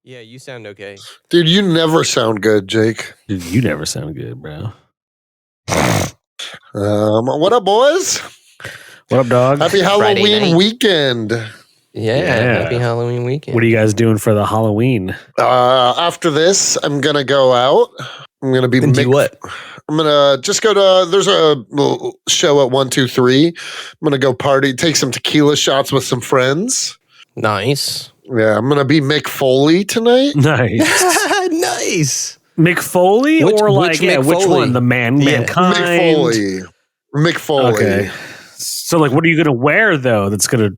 Yeah, you sound okay. Dude, you never sound good, Jake. Dude, you never sound good, bro. What up, boys? What up, dog? Happy Halloween weekend. Yeah, happy Halloween weekend. What are you guys doing for the Halloween? After this, I'm gonna go out. I'm gonna be do what? I'm gonna just go to. There's a show at 123. I'm gonna go party, take some tequila shots with some friends. Nice. Yeah, I'm gonna be Mick Foley tonight. Nice. Nice. Mick Foley or like Mick which Foley? one? The mankind. Mick Foley. Mick Foley. Okay. So like, what are you gonna wear though? That's gonna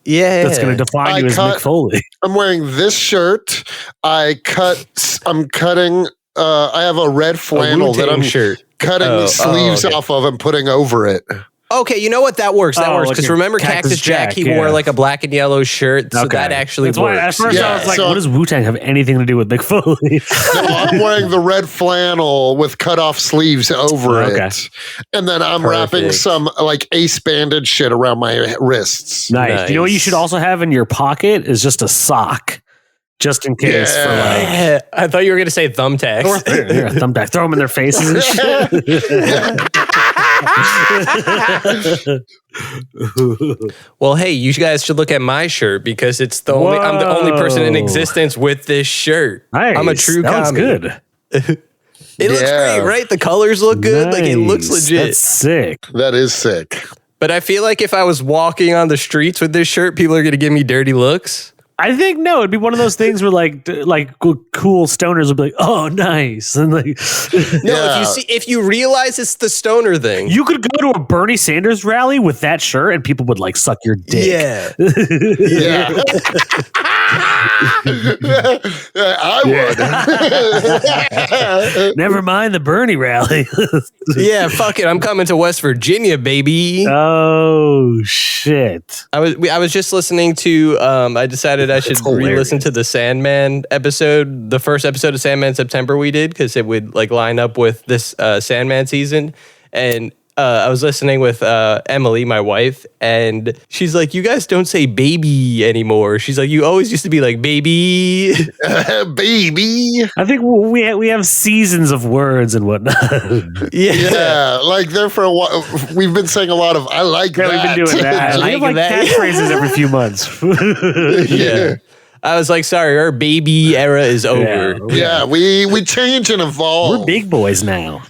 define you as Mick Foley. I'm wearing this shirt. I'm cutting. I have a red flannel that I'm cutting the sleeves off of and putting over it. Okay, you know what? That works. That works. Because remember Cactus Jack? He wore like a black and yellow shirt. So that actually works. Why at first I was like, what does Wu-Tang have anything to do with Mick Foley? No, I'm wearing the red flannel with cut off sleeves over it. And then I'm wrapping some like ace bandage shit around my wrists. Nice. You know what you should also have in your pocket is just a sock. Just in case for like... I thought you were going to say thumbtacks. Thumbtacks. Throw them in their faces and shit. Well, hey, you guys should look at my shirt because it's the only. I'm the only person in existence with this shirt. Nice. I'm a true That looks commie. good. It looks great, right? The colors look good. Nice. Like it looks legit. That's sick. That is sick. But I feel like if I was walking on the streets with this shirt, people are going to give me dirty looks. I think no, it'd be one of those things where like cool stoners would be like, "Oh, nice," and like, if you realize it's the stoner thing, you could go to a Bernie Sanders rally with that shirt, and people would like suck your dick. Yeah, I would. Never mind the Bernie rally. Yeah, fuck it. I'm coming to West Virginia, baby. Oh shit! I was just listening to. I decided I should re-listen to the Sandman episode, the first episode of Sandman September we did, because it would like line up with this Sandman season. And I was listening with Emily, my wife, and she's like, "You guys don't say baby anymore." She's like, "You always used to be like baby, baby." I think we have seasons of words and whatnot. Yeah, like there for a while. We've been saying a lot of "I like that." We've been doing that. I we have like catchphrases every few months. Yeah. I was like, sorry, our baby era is over. Yeah, we change and evolve. We're big boys now.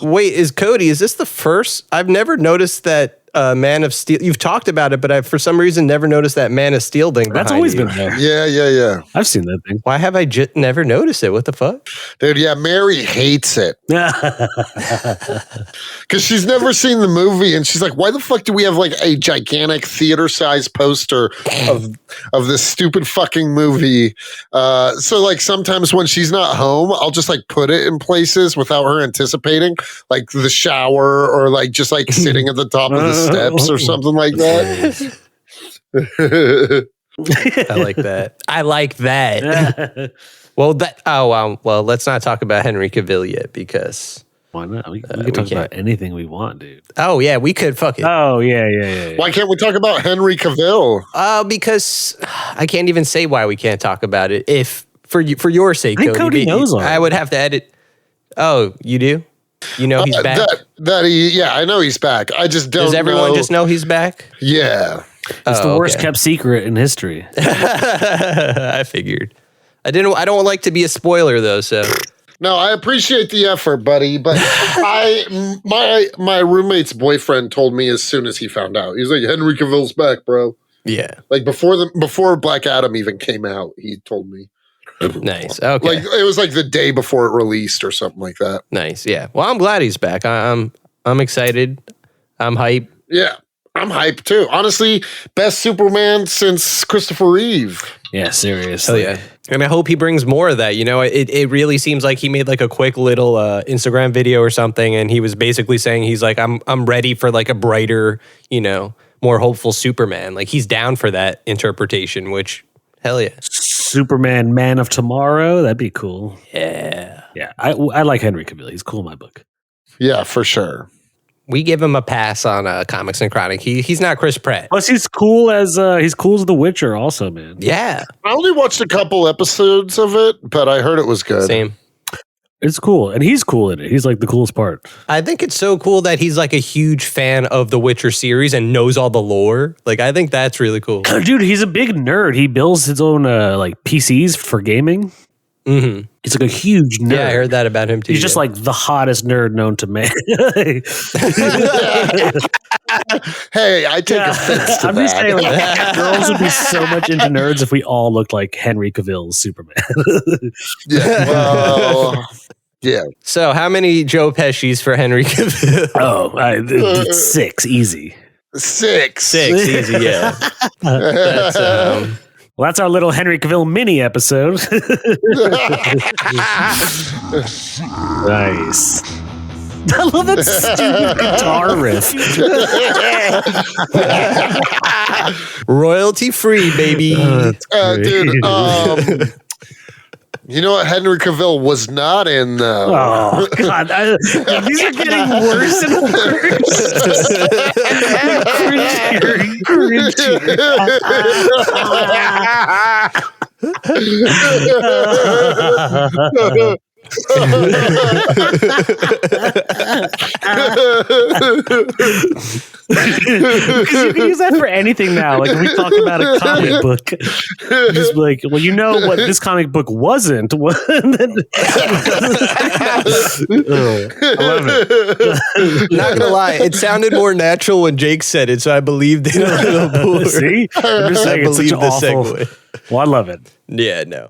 Wait, is this the first? I've never noticed that Man of Steel. You've talked about it, but I've for some reason never noticed that Man of Steel thing. That's always been there. Yeah. I've seen that thing. Why have I never noticed it? What the fuck? Dude, yeah, Mary hates it. Because she's never seen the movie, and she's like, why the fuck do we have like a gigantic theater-sized poster of this stupid fucking movie? So like sometimes when she's not home, I'll just like put it in places without her anticipating, like the shower or like just like sitting at the top of the steps or something like that. I like that. Well, let's not talk about Henry Cavill yet because why not? We can talk about anything we want, dude. Oh yeah, we could fuck it. Oh yeah. Why can't we talk about Henry Cavill? Because I can't even say why we can't talk about it. If for your sake, Cody knows I would have to edit. Oh, you do? You know he's back? I know he's back. I just don't know. Does everyone just know he's back? Yeah. It's the worst kept secret in history. I figured. I don't like to be a spoiler though, so. No, I appreciate the effort, buddy, but my roommate's boyfriend told me as soon as he found out. He's like, Henry Cavill's back, bro. Yeah. Like before Black Adam even came out, he told me. Nice. Okay. Like it was like the day before it released or something like that. Nice. Yeah. Well, I'm glad he's back. I'm excited. I'm hyped. Yeah. I'm hyped too. Honestly, best Superman since Christopher Reeve. Yeah, seriously. Oh, yeah. And I hope he brings more of that. You know, it really seems like he made like a quick little Instagram video or something, and he was basically saying he's like, I'm ready for like a brighter, you know, more hopeful Superman. Like he's down for that interpretation, which hell yeah. Superman, Man of Tomorrow. That'd be cool. Yeah. Yeah. I like Henry Cavill. He's cool in my book. Yeah, for sure. We give him a pass on Comics and Chronic. He's not Chris Pratt. Plus, he's cool as The Witcher, also, man. Yeah, I only watched a couple episodes of it, but I heard it was good. same. It's cool, and he's cool in it. He's like the coolest part. I think it's so cool that he's like a huge fan of the Witcher series and knows all the lore. Like, I think that's really cool. Dude, he's a big nerd. He builds his own like PCs for gaming. Mm-hmm. He's like a huge nerd. Yeah, I heard that about him too. He's just like the hottest nerd known to man. Hey, I take offense to I'm that. just saying, like, girls would be so much into nerds if we all looked like Henry Cavill's Superman. Yeah, well, yeah. So, how many Joe Pesci's for Henry Cavill? 6, easy. 6. 6, easy, yeah. That's, Well, that's our little Henry Cavill mini episode. Nice. I love that stupid guitar riff. royalty free, baby. Dude, you know what Henry Cavill was not in, though? Oh, God. These are getting worse and worse. Cringe. Because you can use that for anything now. Like, if we talk about a comic book, just be like, well, you know what this comic book wasn't. I love it. Not gonna lie, it sounded more natural when Jake said it, so I believed it a little more. See? I'm just saying, I it's such believe an the awful. segue. Well, I love it. Yeah, no.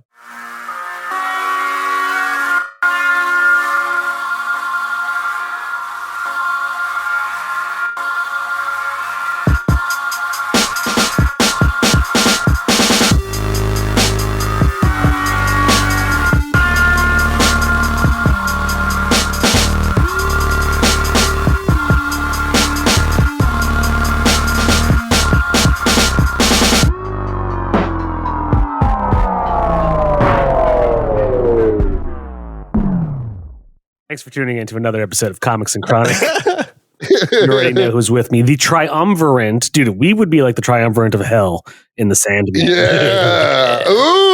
Thanks for tuning in to another episode of Comics and Chronic. You already know who's with me. The triumvirate. Dude, we would be like the triumvirate of hell in the Sandman. Yeah. Ooh.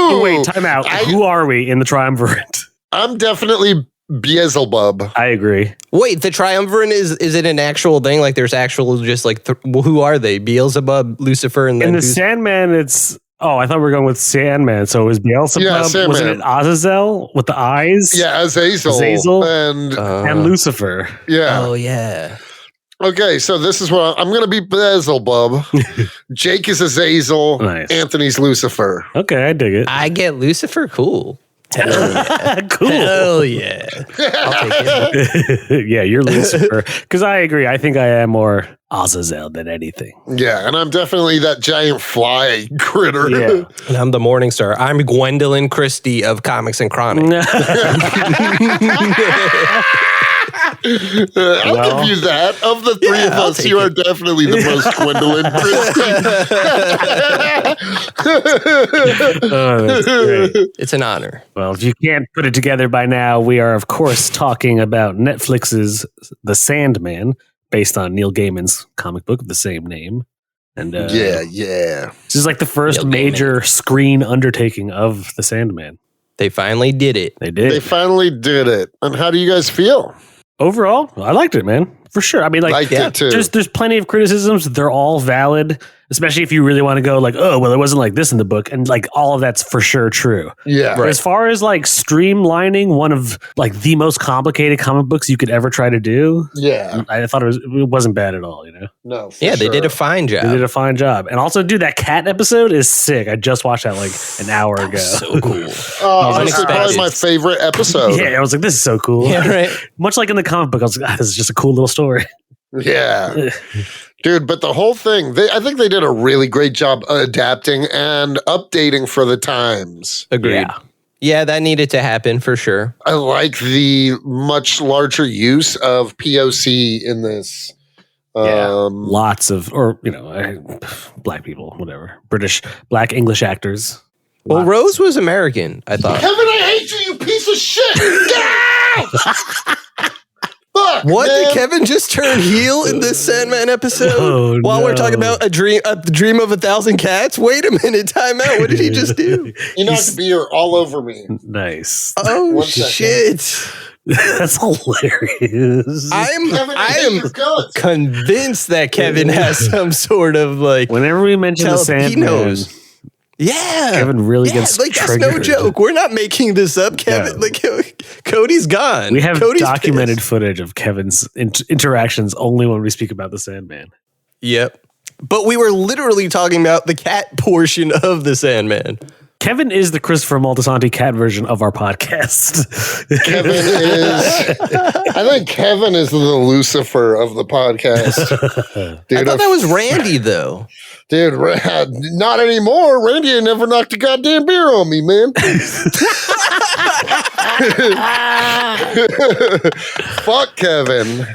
Oh, wait, time out. Who are we in the triumvirate? I'm definitely Beelzebub. I agree. Wait, the triumvirate is it an actual thing? Like, there's actual just like who are they? Beelzebub, Lucifer, and then In the who's- Sandman, it's. Oh, I thought we were going with Sandman. So it was Beelzebub. Yeah, Sandman. Wasn't it Azazel with the eyes? Yeah, Azazel. And And Lucifer. yeah. Oh yeah. Okay, so this is what I'm going to be Beelzebub. Jake is Azazel. Nice. Anthony's Lucifer. Okay, I dig it. I get Lucifer. Cool. Cool. Hell yeah. I'll take it. Yeah, you're Lucifer. Because I agree. I think I am more Azazel than anything. Yeah, and I'm definitely that giant fly critter. Yeah. And I'm the Morning Star. I'm Gwendolyn Christie of Comics and Chronic. I'll give you that. Of the three of I'll us, take you are it. definitely the most Gwendolyn Christie. Oh, that's great. It's an honor. Well, if you can't put it together by now, we are, of course, talking about Netflix's The Sandman, based on Neil Gaiman's comic book of the same name. And Yeah. this is like the first Neil Gaiman. major screen undertaking of The Sandman. They finally did it. They did. They finally did it. And how do you guys feel? Overall, I liked it, man. For sure. I mean, like, Liked it too. there's plenty of criticisms. They're all valid, especially if you really want to go like, oh, well, it wasn't like this in the book. And like all of that's for sure true. Yeah. But as far as like streamlining one of like the most complicated comic books you could ever try to do, Yeah. I thought it wasn't bad at all, you know? No. for Yeah, they did a sure. fine job. They did a fine job. And also, dude, that cat episode is sick. I just watched that like an hour ago. So cool. Honestly, probably unexpected. my favorite episode. Yeah, I was like, this is so cool. Yeah, right. Much like in the comic book, I was like, this is just a cool little story. Yeah. Dude, but the whole thing, I think they did a really great job adapting and updating for the times. Agreed. Yeah. Yeah, that needed to happen for sure. I like the much larger use of POC in this. Lots of, or, you know, black people, whatever. Black English actors. Well, Rose was American, I thought. Kevin, I hate you, you piece of shit! Get out! fuck? What man? did Kevin just turn heel in this Sandman episode? While we're talking about the dream of 1,000 cats. Wait a minute, time out. What did he just do? He knocked beer all over me. Nice. Oh 1 second. shit! That's hilarious. I am His guts. convinced that Kevin has some sort of like. Whenever we mention the Sandman, he knows. Yeah, Kevin really gets like that's no triggered. joke. We're not making this up, Kevin. No. Like Cody's gone. We have Cody's documented pissed. footage of Kevin's interactions only when we speak about the Sandman. Yep, but we were literally talking about the cat portion of the Sandman. Kevin is the Christopher Moltisanti cat version of our podcast. Kevin is. I think Kevin is the Lucifer of the podcast. Dude, I thought that was Randy though. Dude, not anymore. Randy ain't never knocked a goddamn beer on me, man. Fuck Kevin.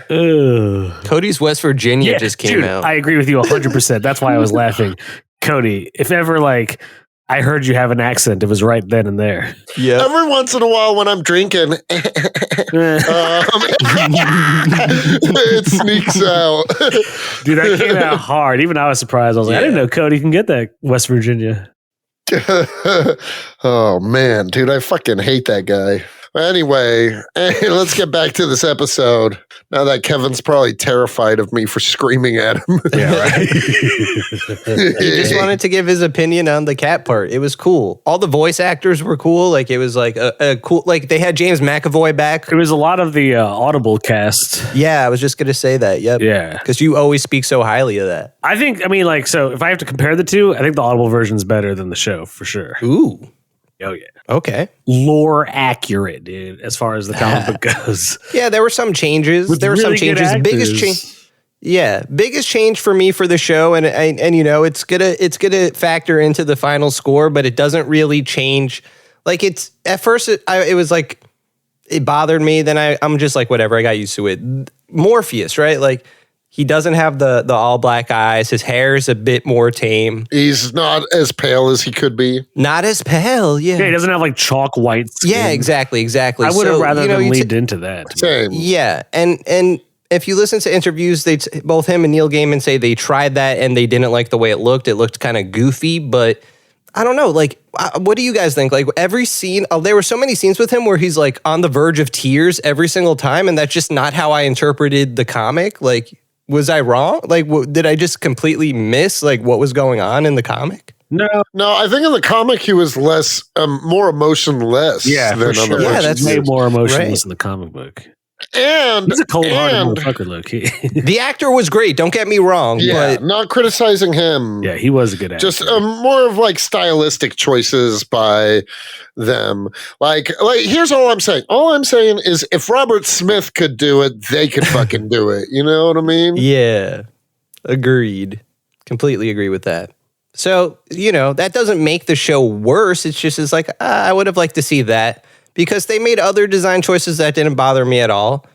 Cody's West Virginia just came out. I agree with you 100%. That's why I was laughing. Cody, if ever like I heard you have an accent, it was right then and there. Yeah. Every once in a while when I'm drinking, it sneaks out. Dude, that came out hard. Even I was surprised. I was like, I didn't know Cody can get that West Virginia. Oh, man. Dude, I fucking hate that guy. Anyway, let's get back to this episode. Now that Kevin's probably terrified of me for screaming at him. Yeah, right. He just wanted to give his opinion on the cat part. It was cool. All the voice actors were cool. Like it was like a cool. Like they had James McAvoy back. It was a lot of the Audible cast. Yeah, I was just gonna say that. Yep. Yeah, because you always speak so highly of that. I mean, like, so if I have to compare the two, I think the Audible version is better than the show for sure. Ooh. Oh yeah. Okay. Lore accurate, dude, as far as the comic book goes. Yeah, there were some changes. There were some changes. Biggest change. Yeah, biggest change for me for the show, and you know, it's gonna factor into the final score, but it doesn't really change. Like it's at first, it was like it bothered me. Then I'm just like whatever. I got used to it. Morpheus, right? Like he doesn't have the all black eyes. His hair is a bit more tame. He's not as pale as he could be. Not as pale. Yeah. Yeah, he doesn't have like chalk white skin. Yeah, exactly. I would have rather than leaned into that. Same. Yeah, and if you listen to interviews, both him and Neil Gaiman say they tried that and they didn't like the way it looked. It looked kind of goofy, but I don't know. Like, what do you guys think? Like every scene, there were so many scenes with him where he's like on the verge of tears every single time, and that's just not how I interpreted the comic. Like, was I wrong? Like, did I just completely miss like what was going on in the comic? No, I think in the comic he was less, more emotionless. Yeah, than for sure. other Yeah, versions. that's way more emotionless right. in the comic book. And He's a cold-hearted motherfucker, low key. The actor was great. Don't get me wrong. yeah, But not criticizing him. Yeah, he was a good actor. Just more of like stylistic choices by them. Like here's all I'm saying. All I'm saying is if Robert Smith could do it, they could fucking do it. You know what I mean? yeah, agreed. Completely agree with that. So, you know, that doesn't make the show worse. It's like, I would have liked to see that because they made other design choices that didn't bother me at all.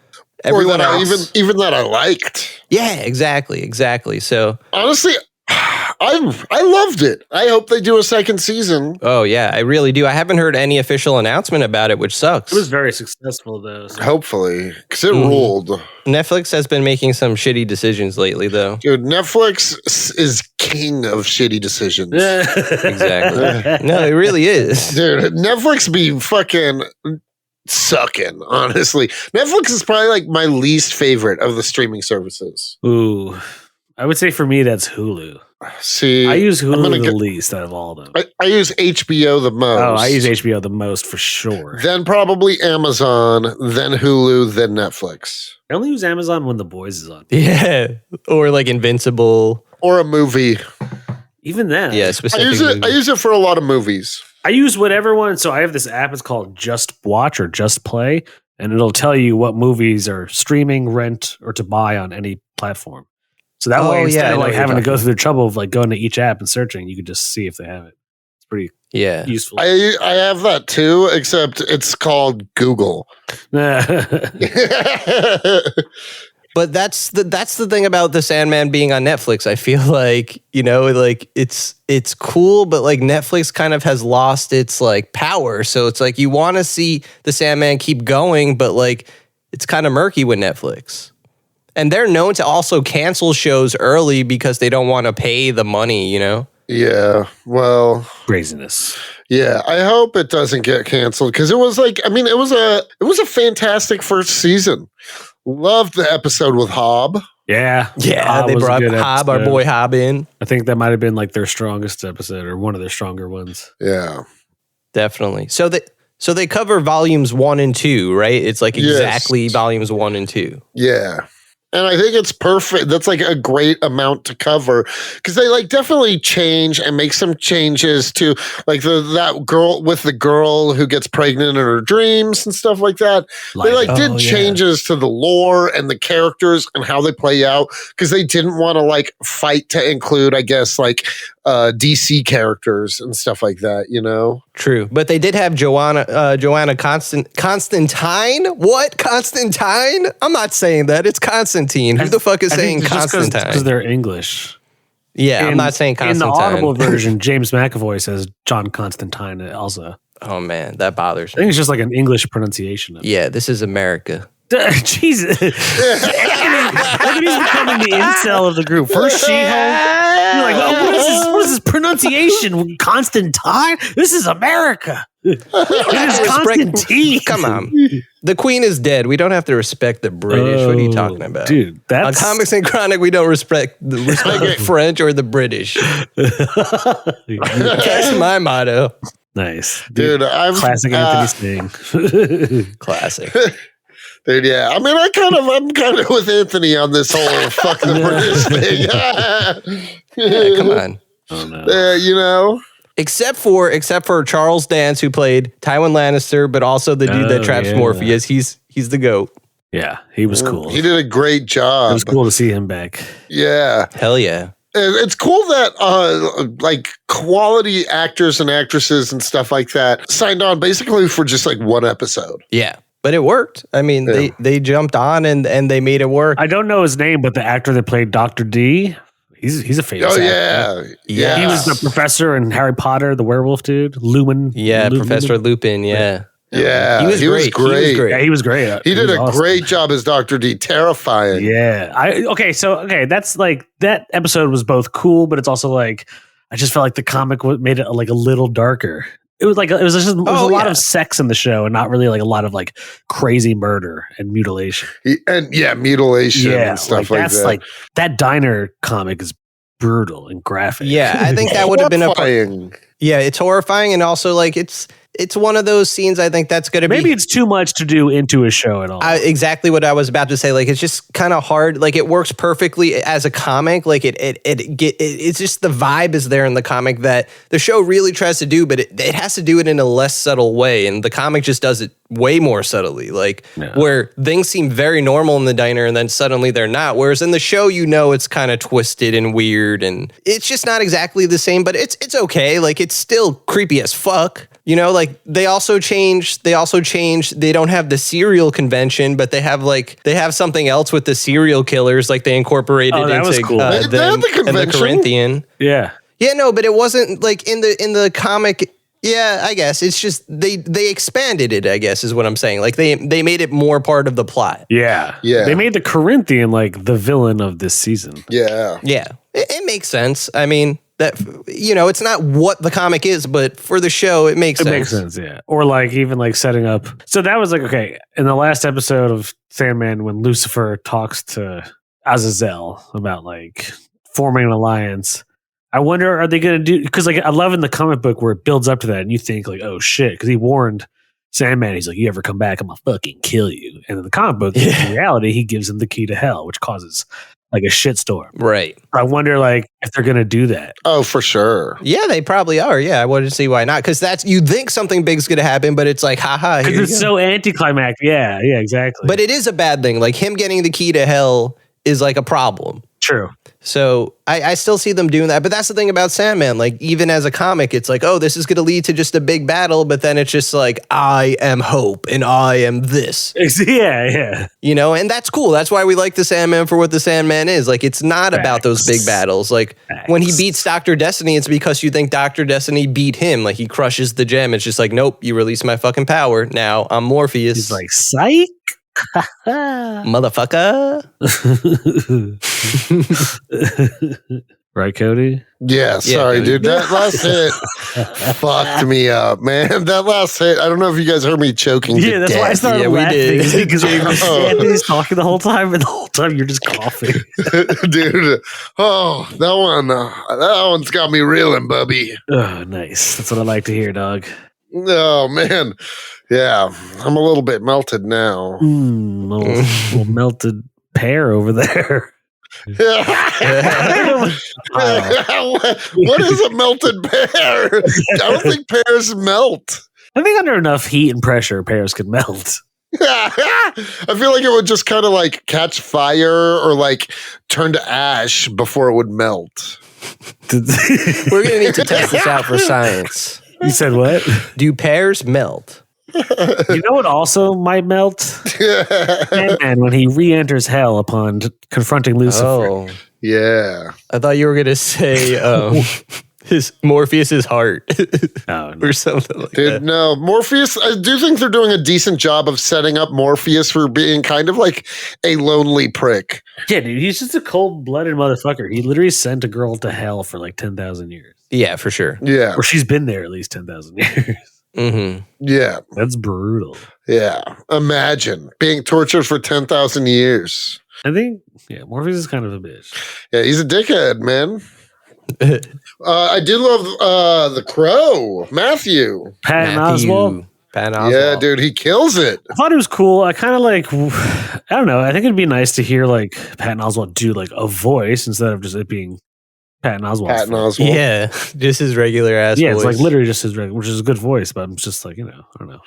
Or that even that I liked. Yeah, exactly. So Honestly, I loved it. I hope they do a second season. oh yeah, I really do. I haven't heard any official announcement about it, which sucks. it was very successful, though. So. Hopefully, because it ruled. Netflix has been making some shitty decisions lately, though. Dude, Netflix is king of shitty decisions. Exactly. No, it really is. Dude, Netflix be fucking sucking, honestly. Netflix is probably like my least favorite of the streaming services. Ooh. I would say for me, that's Hulu. See, I use Hulu the least out of all of them. I use HBO the most. Oh, I use HBO the most for sure. Then probably Amazon, then Hulu, then Netflix. I only use Amazon when The Boys is on. Yeah. Or like Invincible. Or a movie. Even that. Yeah, I specifically. use it for a lot of movies. I use whatever one. So I have this app. It's called Just Watch or Just Play. And it'll tell you what movies are streaming, rent, or to buy on any platform. So that way, instead of like having to go through the trouble of like going to each app and searching, you can just see if they have it. It's pretty useful. I have that too, except it's called Google. But that's the thing about the Sandman being on Netflix. I feel like, you know, like it's cool, but like Netflix kind of has lost its like power. So it's like you want to see the Sandman keep going, but like it's kind of murky with Netflix. And they're known to also cancel shows early because they don't want to pay the money, you know? Yeah, well, craziness. Yeah, I hope it doesn't get canceled because it was like, I mean, it was a fantastic first season. Loved the episode with Hobb. Yeah, they brought Hobb, our boy Hobb, in. I think that might have been like their strongest episode or one of their stronger ones. Yeah, definitely. So they cover volumes 1 and 2, right? It's like exactly volumes 1 and 2. Yeah. And I think it's perfect. That's like a great amount to cover because they like definitely change and make some changes to like that girl with the girl who gets pregnant in her dreams and stuff like that. They did changes to the lore and the characters and how they play out because they didn't want to like fight to include, I guess, like DC characters and stuff like that, you know? True. But they did have Joanna Constantine? What? Constantine? I'm not saying that. It's Constantine. Who the fuck is saying Constantine? Because they're English. Yeah, I'm not saying Constantine. In the Audible version, James McAvoy says John Constantine also. Oh, man, that bothers me. I think it's just like an English pronunciation of it. Yeah, this is America. Jesus. Look at he's becoming the incel of the group. First She-Hulk. You're like, well, what is this pronunciation? Constantine? This is America. It is Constantine. Come on. The Queen is dead. We don't have to respect the British. What are you talking about? Dude, on Comics and Chronic, we don't respect the French or the British. That's my motto. Nice. Dude, I'm classic Anthony thing. Classic. Dude, yeah. I mean, I'm kind of with Anthony on this whole fuck the British thing. Yeah, come on. Oh, no. You know? Except for Charles Dance, who played Tywin Lannister, but also the dude that traps Morpheus. He's the GOAT. Yeah, he was cool. He did a great job. It was cool to see him back. Yeah. Hell yeah. It's cool that like quality actors and actresses and stuff like that signed on basically for just like one episode. Yeah. But it worked. I mean, they jumped on and they made it work. I don't know his name, but the actor that played Dr. D, he's a famous actor. Yeah. He was the professor in Harry Potter, the werewolf dude, Lumen. Yeah, Professor Lupin, yeah. Yeah, he was great. Yeah, he was great. He did a great job as Dr. D. Terrifying. Yeah. That's like that episode was both cool, but it's also like I just felt like the comic made it like a little darker. It was a lot of sex in the show and not really like a lot of like crazy murder and mutilation. Mutilation and stuff like that. Like that diner comic is brutal and graphic. Yeah, I think that would have been Yeah, it's horrifying and also like it's one of those scenes I think that's going to be... Maybe it's too much to do into a show at all. Exactly what I was about to say. Like, it's just kind of hard. Like, it works perfectly as a comic. Like, it's just the vibe is there in the comic that the show really tries to do, but it has to do it in a less subtle way. And the comic just does it way more subtly. Like, where things seem very normal in the diner and then suddenly they're not. Whereas in the show, it's kind of twisted and weird. And it's just not exactly the same, but it's okay. Like, it's still creepy as fuck. You know, like they also changed. They don't have the serial convention, but they have something else with the serial killers. Like they incorporated into cool. them and the Corinthian. Yeah. Yeah, no, but it wasn't like in the comic. Yeah, I guess it's just they expanded it, I guess is what I'm saying. Like they made it more part of the plot. Yeah. They made the Corinthian like the villain of this season. Yeah. Yeah. It makes sense. I mean, that it's not what the comic is, but for the show, it makes sense. It makes sense, yeah. Or like even like setting up. So that was like, okay, in the last episode of Sandman, when Lucifer talks to Azazel about like forming an alliance, I wonder, are they going to do, because like I love in the comic book where it builds up to that and you think like, oh shit, because he warned Sandman, he's like, you ever come back, I'm gonna fucking kill you. And in the comic book, in reality, he gives him the key to hell, which causes like a shitstorm. Right. I wonder like if they're going to do that. Oh, for sure. Yeah, they probably are. Yeah, I wouldn't see why not. Because you think something big's going to happen, but it's like, haha. Because it's so anticlimactic. Yeah, exactly. But it is a bad thing. Like him getting the key to hell is like a problem. True. So I still see them doing that. But that's the thing about Sandman. Like even as a comic, it's like, oh, this is going to lead to just a big battle. But then it's just like, I am hope and I am this. Yeah. And that's cool. That's why we like the Sandman for what the Sandman is. Like it's not about those big battles. Like when he beats Dr. Destiny, it's because you think Dr. Destiny beat him. Like he crushes the gem. It's just like, nope, you release my fucking power. Now I'm Morpheus. He's like, psych. Motherfucker. Right, Cody? Yeah, sorry, dude. That last hit fucked me up, man. That last hit, I don't know if you guys heard me choking. Yeah, that's why I started laughing. Because Andy's talking the whole time, and the whole time you're just coughing. Dude, that one's got me reeling, Bubby. Oh, nice. That's what I like to hear, dog. Oh, man. Yeah, I'm a little bit melted now. Little melted pear over there. What is a melted pear? I don't think pears melt. I think under enough heat and pressure, pears could melt. I feel like it would just kind of like catch fire or like turn to ash before it would melt. We're going to need to test this out for science. You said what? Do pears melt? You know what also might melt? Sandman when he re-enters hell upon confronting Lucifer. Oh, yeah. I thought you were going to say his Morpheus's heart or something like that. No, Morpheus, I do think they're doing a decent job of setting up Morpheus for being kind of like a lonely prick. Yeah, dude, he's just a cold-blooded motherfucker. He literally sent a girl to hell for like 10,000 years. Yeah, for sure. Yeah. Or she's been there at least 10,000 years. Mm-hmm. Yeah. That's brutal. Yeah. Imagine being tortured for 10,000 years. I think, Morpheus is kind of a bitch. Yeah, he's a dickhead, man. I did love the Crow, Matthew. Patton Oswalt. Yeah, dude, he kills it. I thought it was cool. I kind of like, I don't know. I think it'd be nice to hear like Patton Oswalt do like a voice instead of just it being Patton Oswalt. Yeah, just his regular ass voice. Yeah, it's like literally just his regular, which is a good voice, but I'm just like, I don't know.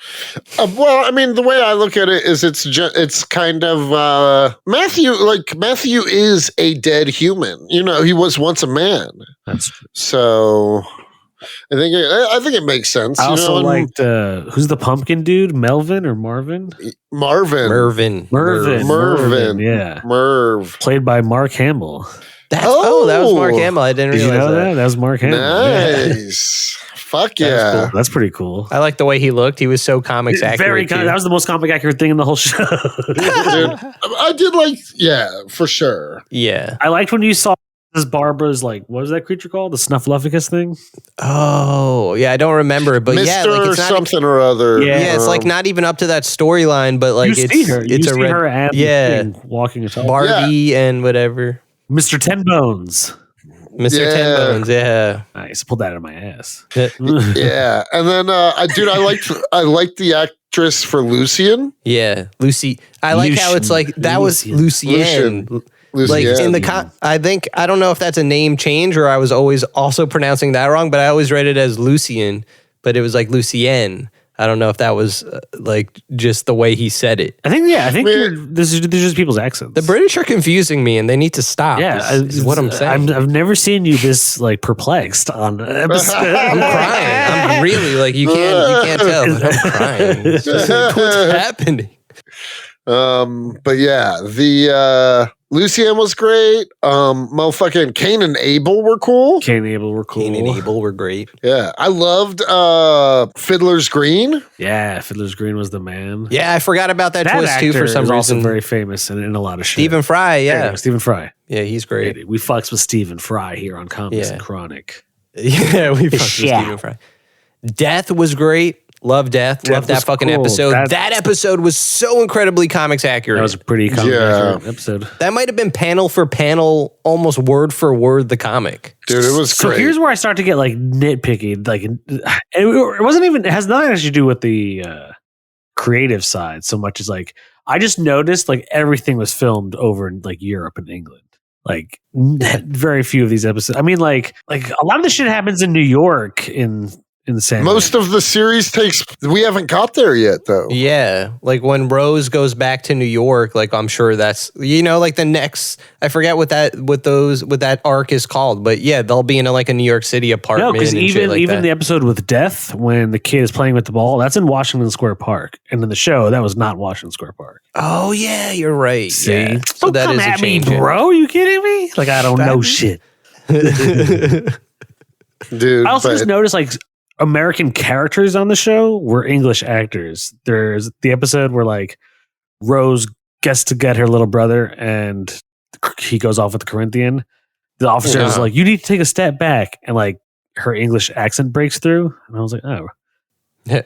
Well, I mean, the way I look at it is it's kind of Matthew is a dead human. You know, he was once a man. That's true. So I think it makes sense. I also liked who's the pumpkin dude? Melvin or Marvin? Mervin. Yeah. Merv. Played by Mark Hamill. That was Mark Hamill. I didn't realize you know that. That was Mark Hamill. Nice. Yeah. Fuck yeah. Cool. That's pretty cool. I like the way he looked. He was so comics accurate. That was the most comic accurate thing in the whole show. Dude, I did like, for sure. Yeah. I liked when you saw this Barbara's like, what was that creature called? The Snuffleupagus thing? Oh, yeah. I don't remember it, but Mr. yeah. Like it's not something or other. Yeah, it's like not even up to that storyline, but like you see her. It's you see her at walking a Barbie and whatever. Mr. Ten Bones. Mr. Ten Bones, yeah. Nice. Pulled that out of my ass. Yeah. And then I liked the actress for Lucian. Yeah. Lucy. I like how it's like that was Lucienne. Like in the I don't know if that's a name change or I was always also pronouncing that wrong, but I always read it as Lucian, but it was like Lucienne. I don't know if that was like just the way he said it. I think this is just people's accents. The British are confusing me, and they need to stop. Yeah, is what I'm saying. I've never seen you this like perplexed on an episode. I'm crying. I'm really like you can't tell, but I'm crying. It's just like, what's happening? But yeah, the Lucian was great. Motherfucking Cain and Abel were cool. Cain and Abel were great. Yeah. I loved Fiddler's Green. Yeah, Fiddler's Green was the man. Yeah, I forgot about that twist too for some reason. Also very famous in a lot of shit. Stephen Fry, yeah. Stephen Fry. Yeah, he's great. Yeah, we fucks with Stephen Fry here on Commies and Chronic. Yeah, we fucks with Stephen Fry. Death was great. Love Death. Love that fucking episode. That episode was so incredibly comics accurate. That was a pretty comic accurate episode. That might have been panel for panel, almost word for word, the comic. Dude, it was great. So here's where I start to get like nitpicky. Like, it wasn't even, it has nothing to do with the creative side so much as like, I just noticed like everything was filmed over in like Europe and England. Like very few of these episodes. I mean, like a lot of the shit happens in New York in the same. Most of the series we haven't got there yet though. Yeah. Like when Rose goes back to New York, like I'm sure that's, like the next, I forget what that arc is called, but yeah, they'll be in a New York City apartment. No, because even the episode with Death, when the kid is playing with the ball, that's in Washington Square Park. And in the show, that was not Washington Square Park. Oh yeah, you're right. See? Yeah. So don't come at me, bro. Are you kidding me? Like I don't know shit. Dude. I also just noticed like American characters on the show were English actors. There's the episode where like Rose gets to get her little brother, and he goes off with the Corinthian. The officer is like, "You need to take a step back," and like her English accent breaks through, and I was like, "Oh."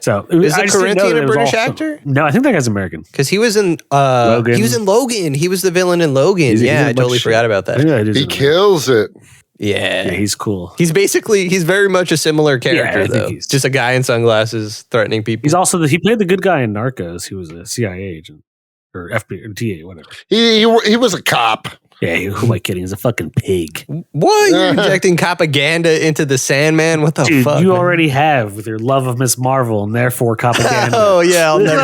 So is the Corinthian a British actor? No, I think that guy's American because he was in Logan. He was in Logan. He was the villain in Logan. I totally forgot about that. He kills it. Yeah, he's cool. He's very much a similar character though. He's just a guy in sunglasses threatening people. He's also he played the good guy in Narcos. He was a CIA agent or FBI or DA, whatever. He was a cop. Yeah, who am I kidding? He's a fucking pig. What? You're injecting propaganda into the Sandman? What the fuck? You already have with your love of Miss Marvel and therefore propaganda. Oh, yeah, I'll never.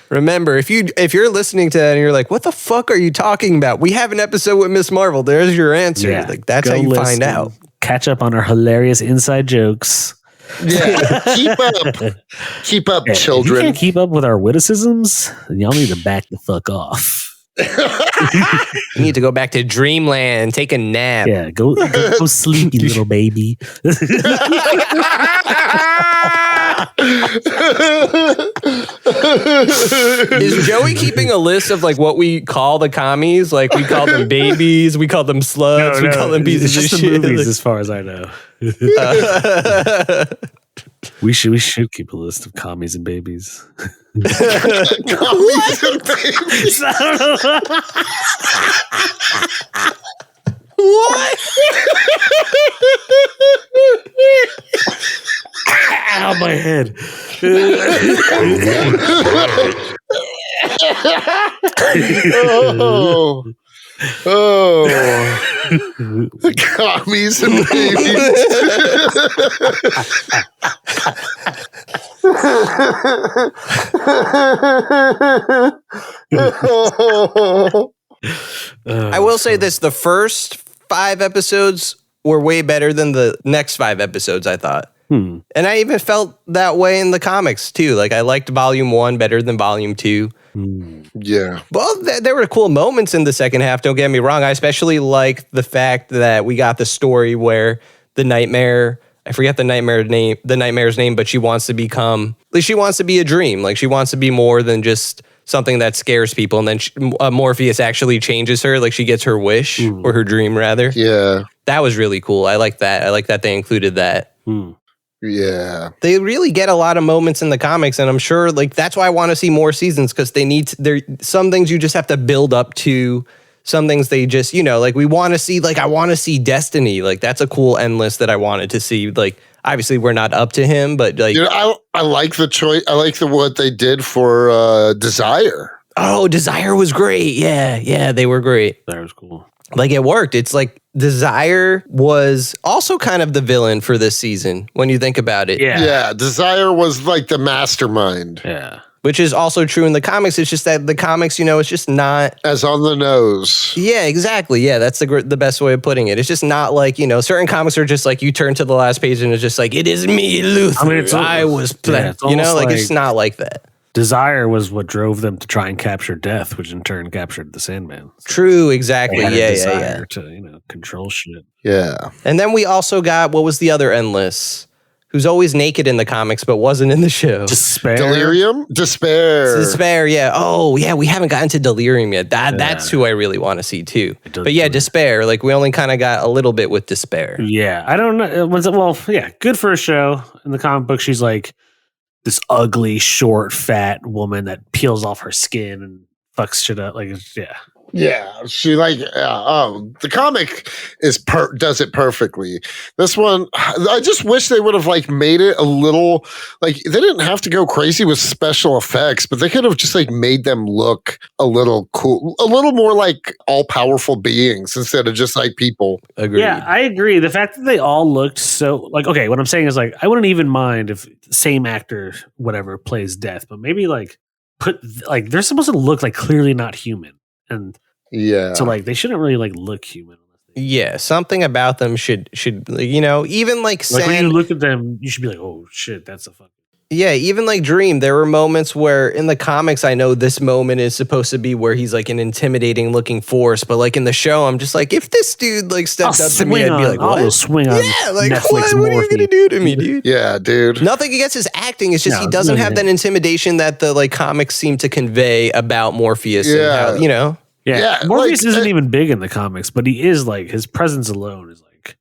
Remember, if you're listening to that and you're like, what the fuck are you talking about? We have an episode with Miss Marvel. There's your answer. Yeah, like that's how you find out. Catch up on our hilarious inside jokes. Yeah, keep up, children. If you can't keep up with our witticisms, then y'all need to back the fuck off. You need to go back to dreamland, take a nap. Yeah, go sleep, you little baby. Is Joey keeping a list of like what we call the commies? Like we call them babies, we call them sluts, we call them pieces of shit. Movies, as far as I know. We should keep a list of commies and babies. Commies and babies. What? Ow, my head. Oh. Commies and babies. I will say this, the first 5 episodes were way better than the next 5 episodes, I thought. And I even felt that way in the comics, too. Like, I liked Volume 1 better than Volume 2. Yeah. Well, there were cool moments in the second half, don't get me wrong. I especially like the fact that we got the story where the Nightmare, I forget the Nightmare's name, but she wants to be a dream. Like, she wants to be more than just something that scares people. And then Morpheus actually changes her. Like, she gets her wish, or her dream, rather. Yeah. That was really cool. I like that. I like that they included that. Yeah. They really get a lot of moments in the comics, and I'm sure like that's why I want to see more seasons, because there some things you just have to build up to. Some things they just, like we want to see, like I want to see Destiny. Like that's a cool end list that I wanted to see. Like obviously we're not up to him, but like I like the choice. I like what they did for Desire. Oh, Desire was great. Yeah, they were great. That was cool. Like it worked. It's like Desire was also kind of the villain for this season when you think about it. Yeah, Desire was like the mastermind. Yeah. Which is also true in the comics. It's just that the comics, it's just not as on the nose. Yeah, exactly. Yeah, that's the best way of putting it. It's just not like, certain comics are just like you turn to the last page and it's just like, it is me, Luther. I mean, I was playing. It's not like that. Desire was what drove them to try and capture Death, which in turn captured the Sandman. So true, exactly. Yeah. To control shit. Yeah. And then we also got, what was the other endless? Who's always naked in the comics but wasn't in the show? Despair. Delirium? Despair, yeah. Oh, yeah, we haven't gotten to Delirium yet. That's who I really want to see too. But yeah, Despair, like we only kind of got a little bit with Despair. Yeah, I don't know. Well, yeah, good for a show. In the comic book, she's like this ugly, short, fat woman that peels off her skin and fucks shit up. Like, yeah. Yeah, she the comic does it perfectly. This one, I just wish they would have like made it a little like they didn't have to go crazy with special effects, but they could have just like made them look a little cool, a little more like all powerful beings instead of just like people. Agreed. Yeah, I agree. The fact that they all looked so like, okay, what I'm saying is like, I wouldn't even mind if the same actor, whatever, plays Death, but maybe like they're supposed to look like clearly not human. And so like they shouldn't really like look human. Yeah, something about them should even like when you look at them, you should be like, oh shit, that's a fucking. Yeah, even like Dream, there were moments where in the comics, I know this moment is supposed to be where he's like an intimidating looking force, but like in the show, I'm just like, if this dude like stepped up to me, I'd be like, what? I'll swing on like, Netflix what are you gonna do to me, dude? Yeah, dude. Nothing against his acting. It's just he doesn't have that intimidation that the like comics seem to convey about Morpheus. And how, you know. Yeah, Morpheus isn't even big in the comics, but he is like his presence alone is like.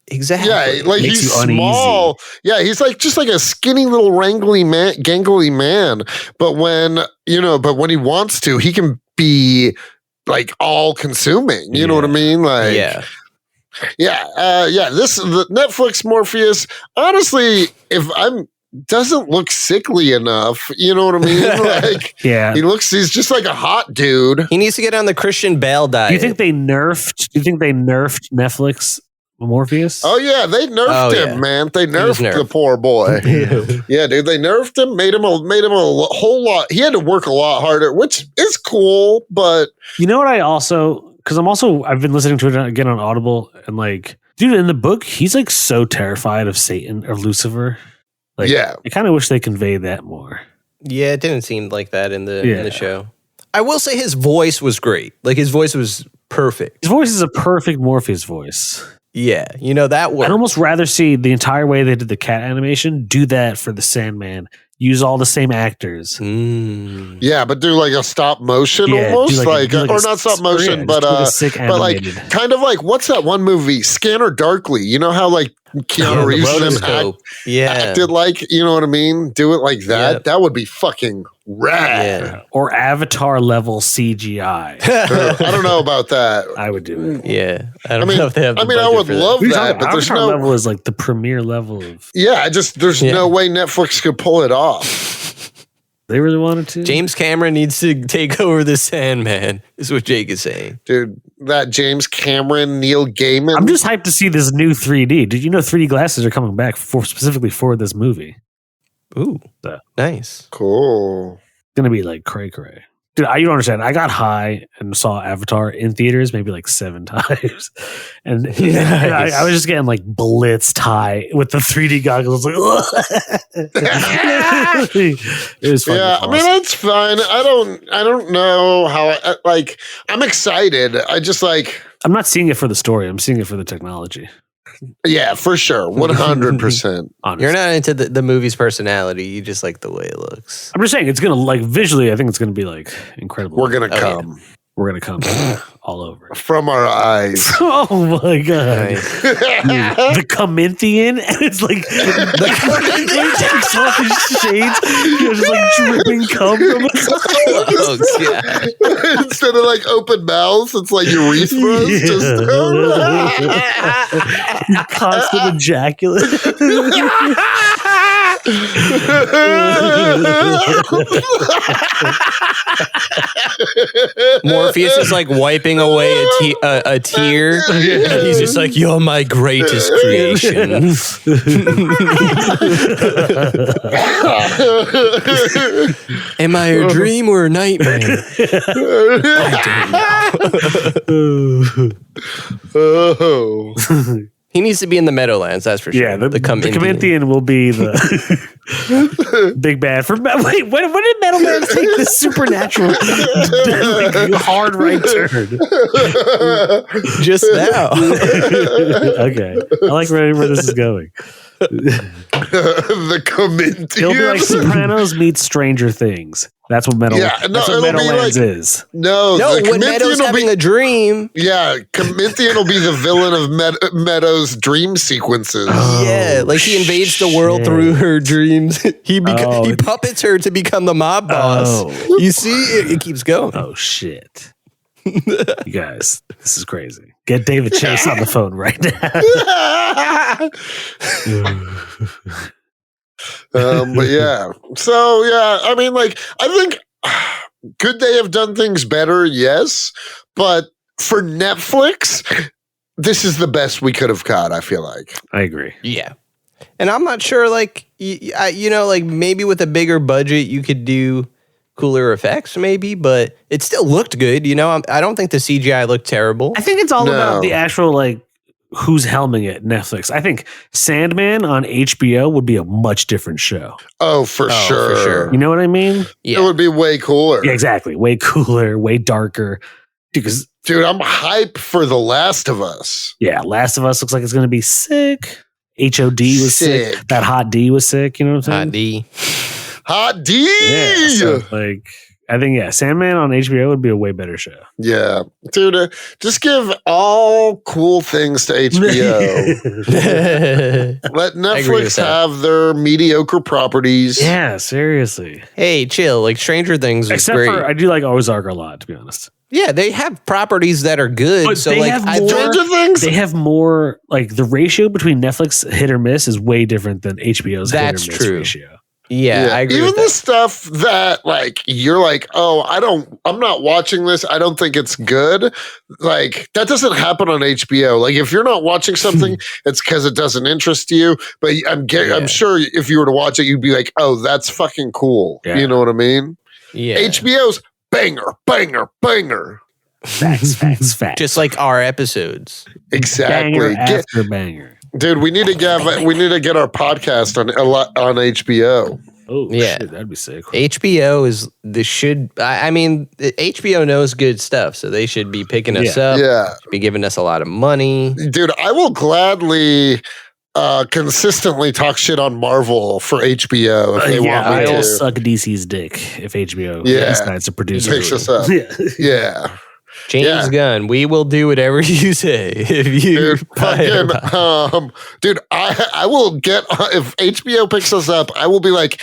Exactly. Yeah, like he's small. Yeah, he's like just like a skinny little gangly man. But when when he wants to, he can be like all consuming. You know what I mean? Like, This the Netflix Morpheus. Honestly, doesn't look sickly enough. You know what I mean? Like, he's just like a hot dude. He needs to get on the Christian Bale diet. Do you think they nerfed Netflix Morpheus? Oh yeah, they nerfed him, man. They nerfed the poor boy. Yeah, dude, they nerfed him, made him a whole lot. He had to work a lot harder, which is cool, but you know what? I've been listening to it again on Audible, and like, dude, in the book, he's like so terrified of Satan or Lucifer. Like, I kind of wish they conveyed that more. Yeah, it didn't seem like that in the show. I will say his voice was great. Like his voice was perfect. His voice is a perfect Morpheus voice. Yeah, that works. I'd almost rather see the entire way they did the cat animation, do that for the Sandman. Use all the same actors. Yeah, but do like a stop motion almost, or not stop motion, but like kind of like what's that one movie, Scanner Darkly? You know how like Keanu Reeves acted like, you know what I mean? Do it like that. Yep. That would be fucking rad. Yeah. Or Avatar level CGI. I don't know about that. I would do it. Yeah. I don't know if they have. I would love that, but there's Avatar level is like the premier level of. Yeah, there's no way Netflix could pull it off. They really wanted to. James Cameron needs to take over the Sandman, is what Jake is saying. Dude, that James Cameron, Neil Gaiman. I'm just hyped to see this new 3D. Did you know 3D glasses are coming back specifically for this movie? Ooh, nice. Cool. It's going to be like cray-cray. Dude, you don't understand. I got high and saw Avatar in theaters maybe like 7 times. And I was just getting like blitzed high with the 3D goggles. Like, it was fucking awesome. I mean, it's fine. I don't know how, I'm excited. I just like. I'm not seeing it for the story. I'm seeing it for the technology. Yeah, for sure. 100%. You're not into the movie's personality. You just like the way it looks. I'm just saying it's going to like visually, I think it's going to be like incredible. We're going to come. Yeah. We're going to come all over. From our eyes. Oh my God. Nice. The Cuminthian. And it's like the Cuminthian takes off his shades. He's just like dripping cum from his eyes. Instead of like open mouths, it's like urethras. Just constant ejaculate. Morpheus is like wiping away a tear. And he's just like, "You're my greatest creation." Am I a dream or a nightmare? I don't know. He needs to be in the Meadowlands, that's for sure. Yeah, the Cuminthian will be the big bad. Wait, when did Meadowlands take this supernatural hard right turn? Just now. Okay. I like where this is going. The Cuminthian. It'll be like Sopranos meets Stranger Things. That's what Meadowlands is. No, when Meadow's having a dream. Yeah, Cuminthian will be the villain of Meadow's dream sequences. Yeah, like he invades the world through her dreams. He puppets her to become the mob boss. You see, it keeps going. Oh, shit. You guys, this is crazy. Get David Chase on the phone right now. But yeah. So yeah, I mean, like, I think could they have done things better? Yes. But for Netflix, this is the best we could have got, I feel like. I agree. Yeah. And I'm not sure, like, like maybe with a bigger budget, you could do cooler effects maybe, but it still looked good. I don't think the CGI looked terrible. I think it's all about the actual, like, who's helming it, Netflix. I think Sandman on HBO would be a much different show. Oh, for sure. You know what I mean? Yeah. It would be way cooler. Yeah, exactly. Way cooler, way darker. Dude, I'm hype for The Last of Us. Yeah, Last of Us looks like it's going to be sick. HOD was sick. That Hot D was sick. You know what I'm saying? Hot D. Yeah, so, like, I think, Sandman on HBO would be a way better show. Yeah. Dude, just give all cool things to HBO. Let Netflix have their mediocre properties. Yeah, seriously. Hey, chill. Like, Stranger Things is great. Except for, I do like Ozark a lot, to be honest. Yeah, they have properties that are good. But so, they like, they have more, like, the ratio between Netflix hit or miss is way different than HBO's hit or miss ratio. Yeah, I agree. Even with the stuff that, like, you're like, oh, I'm not watching this. I don't think it's good. Like, that doesn't happen on HBO. Like, if you're not watching something, it's because it doesn't interest you. But I'm sure if you were to watch it, you'd be like, oh, that's fucking cool. Yeah. You know what I mean? Yeah. HBO's banger. Facts. Just like our episodes. Exactly. Banger after banger. Dude, we need to get our podcast on HBO. Oh, yeah, shit, that'd be sick. HBO is HBO knows good stuff, so they should be picking us up. Yeah, be giving us a lot of money. Dude, I will gladly consistently talk shit on Marvel for HBO if they want me to. I'll suck DC's dick if HBO decides to produce it. Picks us up. Yeah. James Gunn, we will do whatever you say. If you dude, I will get if HBO picks us up, I will be like,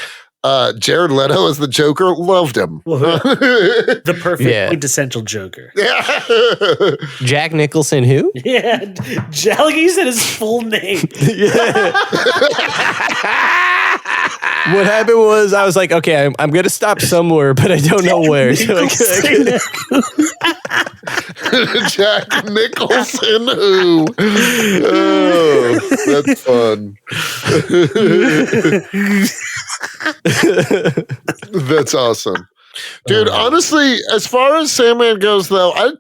Jared Leto as the Joker, loved him. The perfect quintessential Joker. Yeah. Jack Nicholson, who? Yeah, like he said his full name. What happened was I was like, okay, I'm going to stop somewhere, but I don't know where. So Jack Nicholson, who? Oh, that's fun. That's awesome. Dude, honestly, as far as Sandman goes, though, I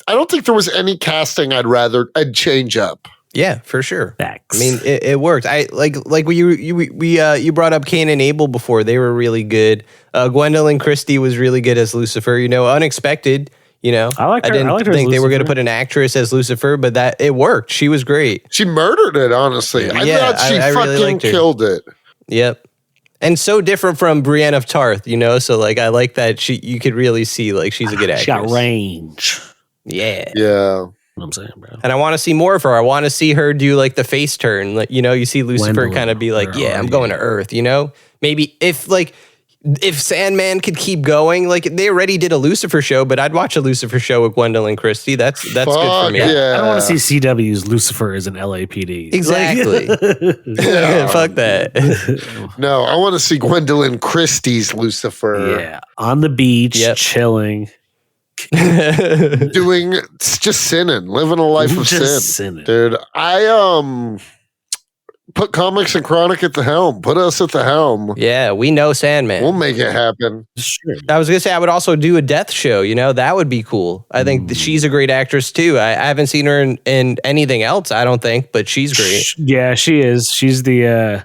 don't think there was any casting I'd change up. Yeah, for sure. Facts. I mean, it worked. I like you brought up Cain and Abel before. They were really good. Gwendolyn Christie was really good as Lucifer. Unexpected. I didn't think they were going to put an actress as Lucifer, but that it worked. She was great. She murdered it. Honestly, I thought she fucking really killed it. Yep. And so different from Brienne of Tarth. So like I like that you could really see like she's a good actress. She got range. Yeah. Yeah. What I'm saying, bro. And I want to see more of her. I want to see her do like the face turn. Like, you see Lucifer kind of be like, I'm going to Earth, Maybe if Sandman could keep going, like they already did a Lucifer show, but I'd watch a Lucifer show with Gwendolyn Christie. That's good for me. Yeah. I don't want to see CW's Lucifer as an LAPD. Exactly. Fuck that. No, I want to see Gwendolyn Christie's Lucifer. Yeah. On the beach, chilling. Doing just sinning, living a life of sin. Dude, I put Comics and Chronic at the helm. Put us at the helm. Yeah, we know Sandman. We'll make it happen. Sure. I was gonna say I would also do a death show. That would be cool. I think she's a great actress too. I haven't seen her in anything else. I don't think, but she's great. Yeah, she is. She's the.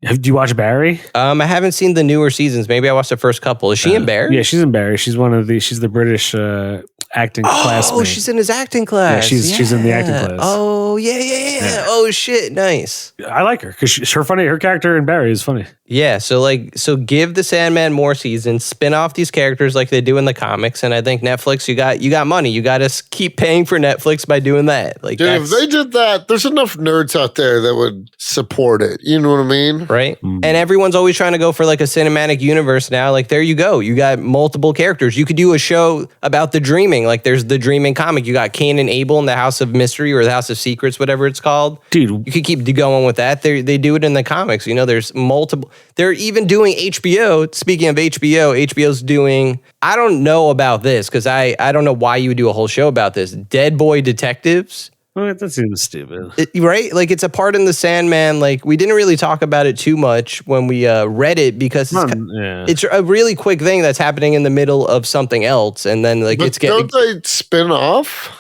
Do you watch Barry? I haven't seen the newer seasons. Maybe I watched the first couple. Is she in Barry? Yeah, she's in Barry. She's she's the British acting class. Oh, she's in his acting class. Yeah, she's in the acting class. Oh, yeah. Oh, shit. Nice. I like her because her character in Barry is funny. Yeah, so give the Sandman more seasons, spin off these characters like they do in the comics, and I think Netflix, you got money. You got to keep paying for Netflix by doing that. Like, dude, if they did that, there's enough nerds out there that would support it. You know what I mean? Right? Mm-hmm. And everyone's always trying to go for like a cinematic universe now. Like, there you go. You got multiple characters. You could do a show about the Dreaming. Like, there's the Dreaming comic. You got Cain and Abel in the House of Mystery or the House of Secrets, whatever it's called. Dude, you could keep going with that. They do it in the comics. There's multiple. They're even doing HBO. Speaking of HBO's doing, I don't know about this because I don't know why you would do a whole show about this. Dead Boy Detectives. That seems stupid. Right? Like it's a part in the Sandman. Like we didn't really talk about it too much when we read it because it's a really quick thing that's happening in the middle of something else. And then like don't they spin off?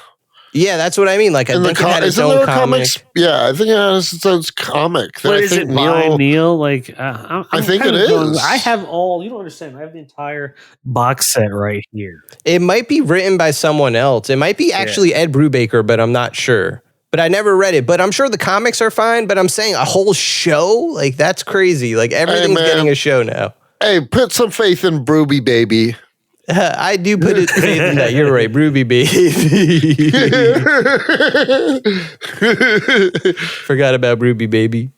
Yeah, that's what I mean. Like, I think it had its own comic. Yeah, I think it has its own comic. What is it, Neil? Like, I think it is. I have all. You don't understand. I have the entire box set right here. It might be written by someone else. It might be actually Ed Brubaker, but I'm not sure. But I never read it. But I'm sure the comics are fine. But I'm saying a whole show? Like, that's crazy. Like, everything's getting a show now. Hey, put some faith in Brooby Baby. I do put faith in that. You're right, Brooby Baby. Forgot about Brooby Baby.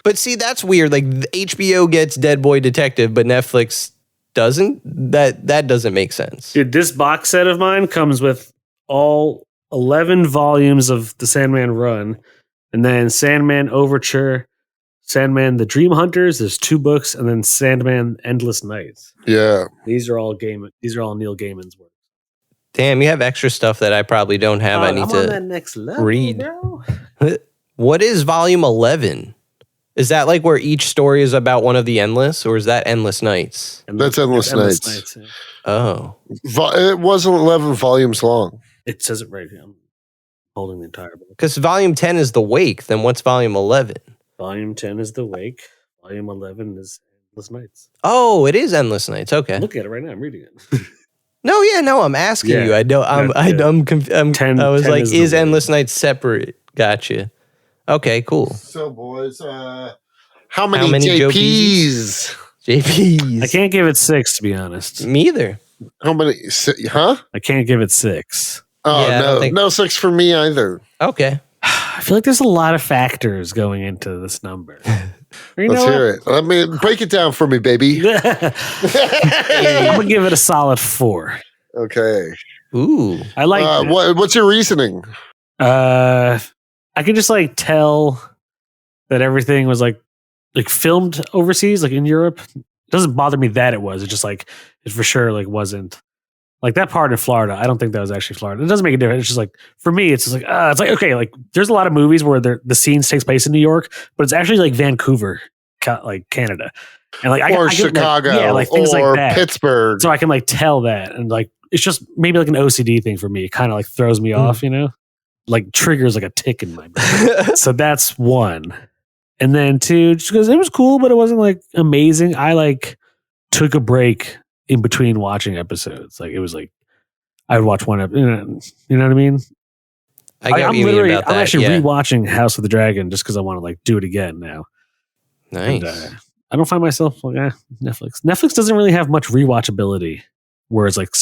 But see, that's weird. Like, HBO gets Dead Boy Detective, but Netflix doesn't. That doesn't make sense. Dude, this box set of mine comes with all 11 volumes of the Sandman run, and then Sandman Overture, Sandman The Dream Hunters. There's 2 books, and then Sandman Endless Nights. Yeah, these are all Neil Gaiman's work. Damn, you have extra stuff that I probably don't have. I need I'm to on that next level, read. Bro. What is volume 11? Is that like where each story is about one of the Endless, or is that Endless Nights? That's Endless Nights. Yeah. Oh, it wasn't 11 volumes long. It says it right here. I'm holding the entire book. Because volume 10 is The Wake. Then what's volume 11? Volume 10 is The Wake. Volume 11 is Endless Nights. Oh, it is Endless Nights. Okay. Look at it right now. I'm reading it. No, I'm asking you. I don't. I was like, is Endless Nights separate? Gotcha. Okay, cool. So, boys, how many JPs? JPs. I can't give it 6, to be honest. Me either. How many? Huh? I can't give it 6. Oh, yeah, no 6 for me either. Okay. I feel like there's a lot of factors going into this number. Let's hear it. Let me break it down for me, baby. I'm gonna give it a solid 4. Okay. Ooh. I like. What's your reasoning? I can just like tell that everything was like filmed overseas, like in Europe. It doesn't bother me that it was. It's just like it for sure like wasn't. Like that part in Florida, I don't think that was actually Florida. It doesn't make a difference. It's just like for me, it's just like okay, like there's a lot of movies where the scenes takes place in New York, but it's actually like Vancouver, like Canada, and like or Chicago, like things or like that, Pittsburgh. So I can like tell that, and like it's just maybe like an OCD thing for me. It kind of like throws me off, you know, like triggers like a tick in my brain. So that's 1, and then 2, just because it was cool, but it wasn't like amazing. I like took a break in between watching episodes. Like it was like I would watch one episode, you know what I mean? I'm actually rewatching House of the Dragon just because I want to like do it again now. Nice. And, I don't find myself like Netflix. Netflix doesn't really have much rewatchability, whereas like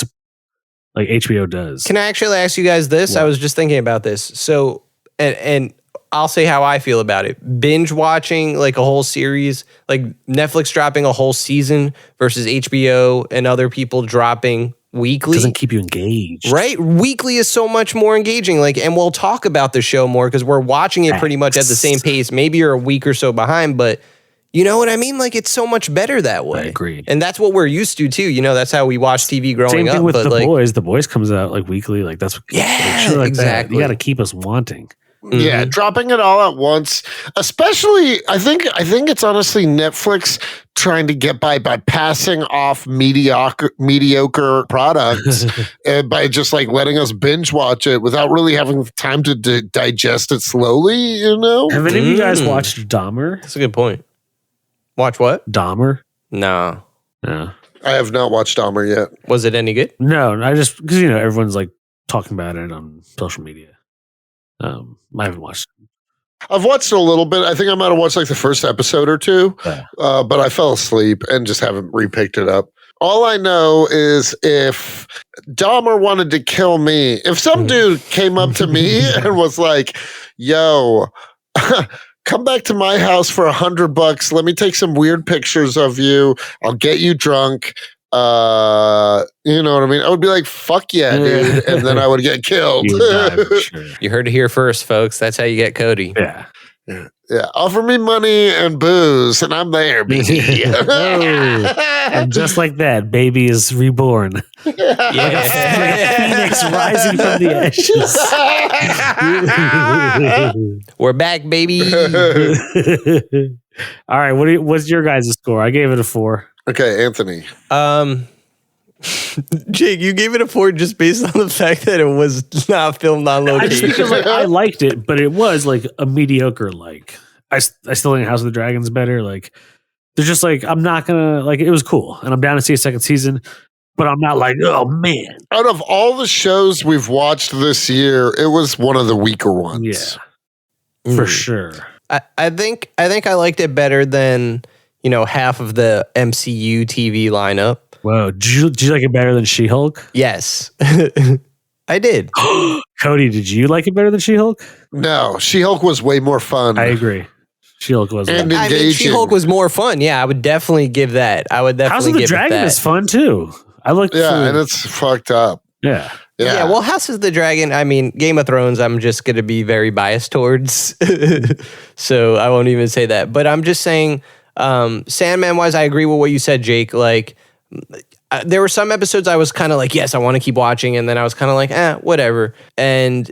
HBO does. Can I actually ask you guys this? What? I was just thinking about this. So, and I'll say how I feel about it. Binge watching like a whole series, like Netflix dropping a whole season versus HBO and other people dropping weekly. Doesn't keep you engaged. Right? Weekly is so much more engaging. Like, and we'll talk about the show more because we're watching it pretty much at the same pace. Maybe you're a week or so behind, but you know what I mean? Like, it's so much better that way. I agree. And that's what we're used to, too. You know, that's how we watch TV growing up. Same thing with The Boys. The Boys comes out like weekly. Like, that's like exactly. You got to keep us wanting. Mm-hmm. Yeah, dropping it all at once, especially I think it's honestly Netflix trying to get by passing off mediocre products by just like letting us binge watch it without really having time to digest it slowly, you know? Have any of you guys watched Dahmer? That's a good point. Watch what? Dahmer? No. I have not watched Dahmer yet. Was it any good? No, I just because you know everyone's like talking about it on social media. I haven't watched it. I've watched a little bit. I think I might have watched like the first episode or 2, but I fell asleep and just haven't repicked it up. All I know is if Dahmer wanted to kill me, if some dude came up to me and was like, yo, come back to my house for $100. Let me take some weird pictures of you. I'll get you drunk. You know what I mean? I would be like, fuck yeah, dude. And then I would get killed. You heard it here first, folks. That's how you get Cody. Yeah. Offer me money and booze, and I'm there, baby. And just like that, baby is reborn. Like a phoenix rising from the ashes. We're back, baby. All right, what's your guys' score? I gave it a 4. Okay, Anthony. Jake, you gave it a 4 just based on the fact that it was not filmed on location. Because I liked it, but it was like a mediocre. Like I still think House of the Dragon's better. Like they're just like I'm not gonna like. It was cool, and I'm down to see a second season. But I'm not like, oh man. Out of all the shows we've watched this year, it was one of the weaker ones. Yeah, for sure. I think I liked it better than half of the MCU TV lineup. Whoa, did you like it better than She-Hulk? Yes, I did. Cody, did you like it better than She-Hulk? No, She-Hulk was way more fun. I agree. She-Hulk was and fun. I mean, She-Hulk was more fun. Yeah, I would definitely give that. I would definitely give House of the Dragon that. is fun too. I look. and it's fucked up. Yeah. Well, House of the Dragon, I mean, Game of Thrones, I'm just going to be very biased towards. So I won't even say that. But I'm just saying, Sandman-wise, I agree with what you said, Jake. Like, there were some episodes I was kind of like, yes, I want to keep watching. And then I was kind of like, whatever. And,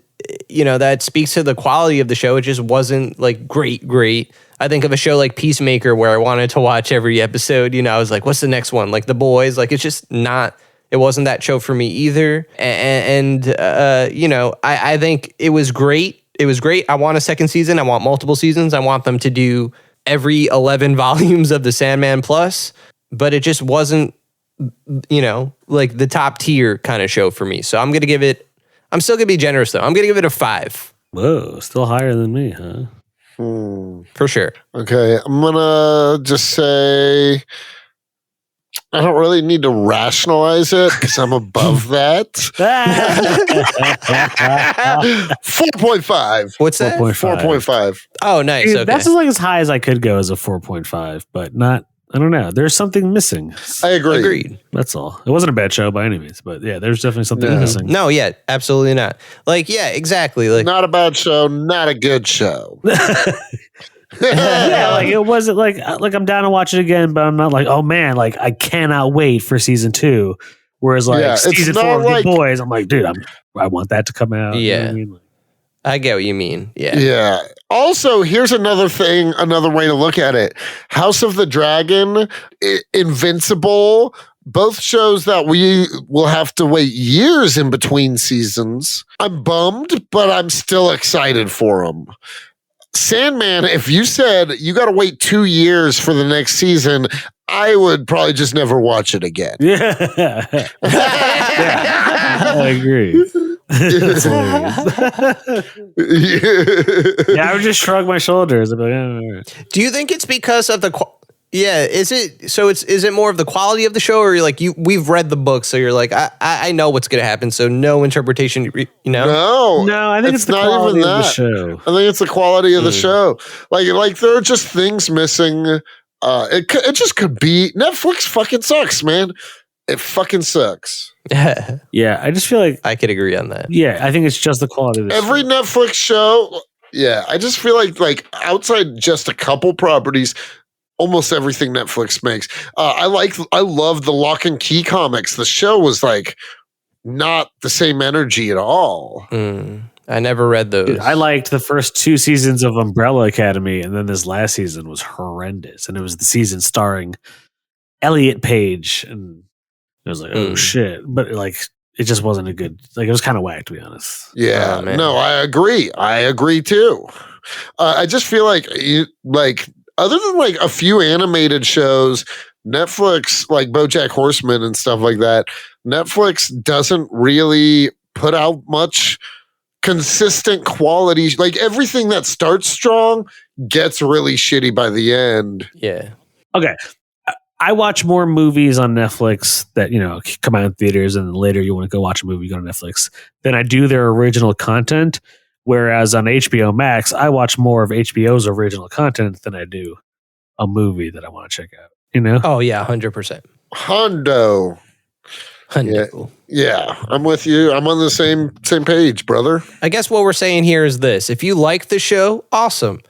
that speaks to the quality of the show. It just wasn't like great. I think of a show like Peacemaker where I wanted to watch every episode. I was like, what's the next one? Like The Boys. Like, it's just not... It wasn't that show for me either. And I think it was great. It was great. I want a second season. I want multiple seasons. I want them to do every 11 volumes of the Sandman Plus. But it just wasn't, like the top tier kind of show for me. So I'm still going to be generous, though. I'm going to give it a 5. Whoa, still higher than me, huh? For sure. Okay, I'm going to just say... I don't really need to rationalize it because I'm above that. 4.5. What's that? 4.5. Oh, nice. Okay. That's like as high as I could go as a 4.5, but not. I don't know. There's something missing. I agree. Agreed. That's all. It wasn't a bad show by any means, but yeah, there's definitely something missing. No, yeah, absolutely not. Like, yeah, exactly. Like, not a bad show, not a good show. Yeah, like it wasn't like I'm down to watch it again, but I'm not like, oh man, like I cannot wait for season 2. Whereas like season 4 of The Boys, I'm like, dude, I want that to come out. Yeah, you know what I mean? I get what you mean. Yeah. Yeah. Also, here's another thing, another way to look at it. House of the Dragon, Invincible, both shows that we will have to wait years in between seasons. I'm bummed, but I'm still excited for them. Sandman, if you said you got to wait 2 years for the next season, I would probably just never watch it again. Yeah. I agree. I would just shrug my shoulders. I'd be like, all right. Do you think it's because of the... is it more of the quality of the show, or you're like, we've read the book, so you're like, I know what's going to happen, so no interpretation, No, I think it's the not quality even of the that. show. I think it's the quality of the show. Like there are just things missing. It just could be Netflix fucking sucks, man. It fucking sucks. Yeah, I just feel like I could agree on that. Yeah, I think it's just the quality of the Every show. Netflix show, yeah, I just feel like outside just a couple properties, almost everything Netflix makes. I love the Lock and Key comics. The show was like not the same energy at all. I never read those. Dude, I liked the first 2 seasons of Umbrella Academy, and then this last season was horrendous. And it was the season starring Elliot Page, and it was like, oh shit! But like, it just wasn't a good. Like, it was kind of whack, to be honest. Yeah, no, I agree. I agree too. I just feel like other than like a few animated shows, Netflix, like BoJack Horseman and stuff like that, Netflix doesn't really put out much consistent quality. Like everything that starts strong gets really shitty by the end. Yeah. Okay. I watch more movies on Netflix that, come out in theaters, and then later you want to go watch a movie, you go to Netflix, than I do their original content. Whereas on HBO Max, I watch more of HBO's original content than I do a movie that I want to check out. Oh yeah, 100%. Hundo. Yeah, I'm with you. I'm on the same page, brother. I guess what we're saying here is this: if you like the show, awesome,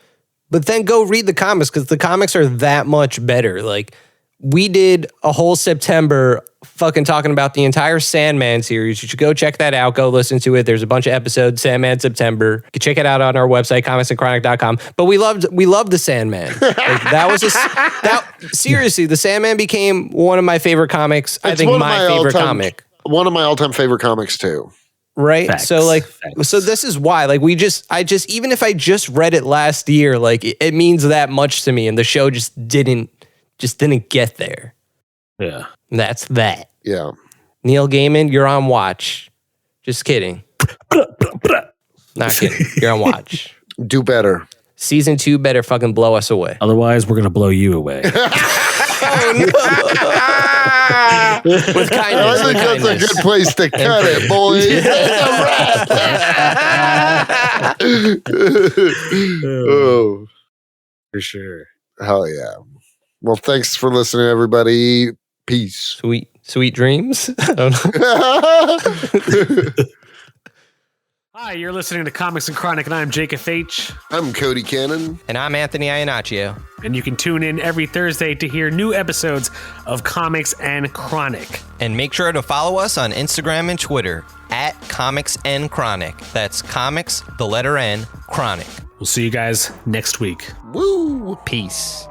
but then go read the comics, because the comics are that much better. Like, we did a whole September fucking talking about the entire Sandman series. You should go check that out. Go listen to it. There's a bunch of episodes, Sandman September. You can check it out on our website, comicsandchronic.com. But we loved the Sandman. Like, seriously, the Sandman became one of my favorite comics. I think my favorite comic. One of my all-time favorite comics too. Right. Facts. So this is why, like, even if I just read it last year, like it means that much to me. And the show just didn't get there. Yeah. That's that. Yeah. Neil Gaiman, you're on watch. Just kidding. Not kidding. You're on watch. Do better. Season 2 better fucking blow us away. Otherwise, we're going to blow you away. Oh, no. With kindness. I think that's a good place to cut it, boys. Oh. For sure. Hell yeah. Well, thanks for listening, everybody. Peace. Sweet dreams. I don't know. Hi, you're listening to Comics and Chronic, and I'm Jacob H. I'm Cody Cannon. And I'm Anthony Iannaccio. And you can tune in every Thursday to hear new episodes of Comics and Chronic. And make sure to follow us on Instagram and Twitter at Comics and Chronic. That's Comics, the letter N, Chronic. We'll see you guys next week. Woo! Peace.